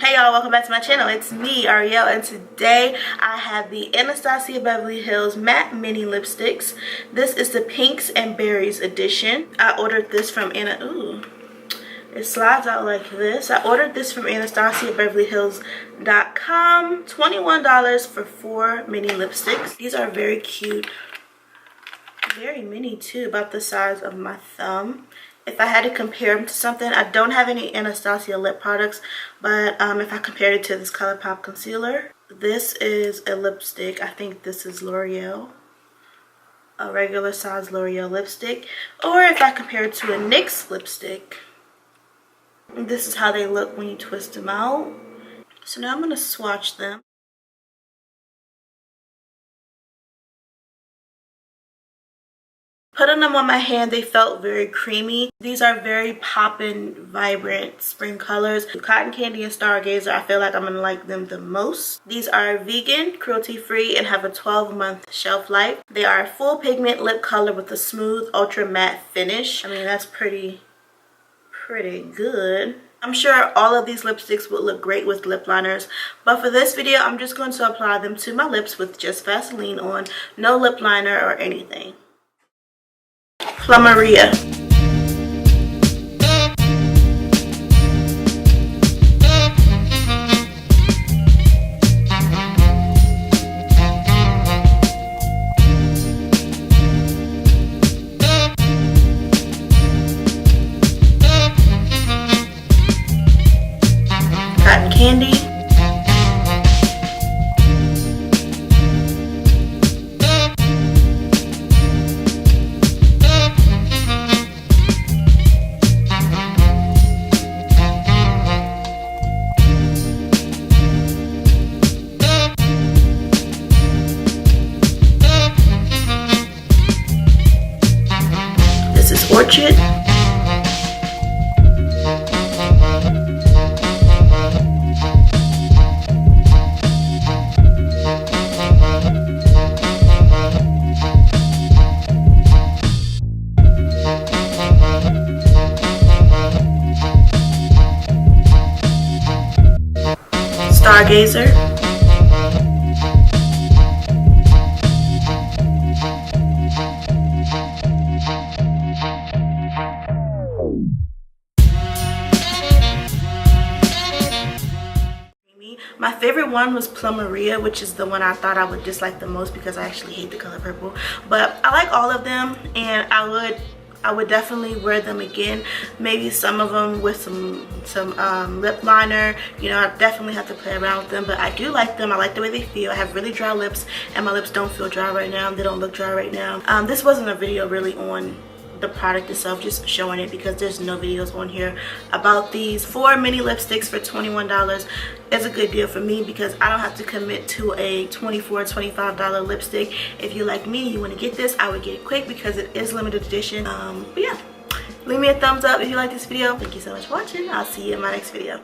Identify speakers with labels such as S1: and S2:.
S1: Hey y'all, welcome back to my channel. It's me, Arielle, and today I have the Anastasia Beverly Hills Matte Mini Lipsticks. This is the Pinks and Berries edition. I ordered this from it slides out like this. I ordered this from AnastasiaBeverlyHills.com. $21 for 4 mini lipsticks. These are very cute. Very mini too, about the size of my thumb. If I had to compare them to something, I don't have any Anastasia lip products, but if I compared it to this ColourPop concealer, this is a lipstick. I think this is L'Oreal, a regular size L'Oreal lipstick. Or if I compare it to a NYX lipstick, this is how they look when you twist them out. So now I'm going to swatch them. Putting them on my hand, they felt very creamy. These are very poppin', vibrant spring colors. Cotton Candy and Stargazer, I feel like I'm gonna like them the most. These are vegan, cruelty-free, and have a 12-month shelf life. They are a full pigment lip color with a smooth, ultra matte finish. I mean, that's pretty good. I'm sure all of these lipsticks would look great with lip liners, but for this video, I'm just going to apply them to my lips with just Vaseline on, no lip liner or anything. Plumeria. Cotton Candy. This is Orchid. Stargazer. My favorite one was Plumeria, which is the one I thought I would dislike the most because I actually hate the color purple. But I like all of them, and I would definitely wear them again. Maybe some of them with some lip liner. You know, I definitely have to play around with them, but I do like them. I like the way they feel. I have really dry lips, and my lips don't feel dry right now. They don't look dry right now. This wasn't a video really on the product itself, just showing it because there's no videos on here about these 4 mini lipsticks for $21. Is a good deal for me because I don't have to commit to a $24-25 lipstick. If you like me, you want to get this, I would get it quick because it is limited edition. But yeah, leave me a thumbs up if you like this video. Thank you so much for watching. I'll see you in my next video.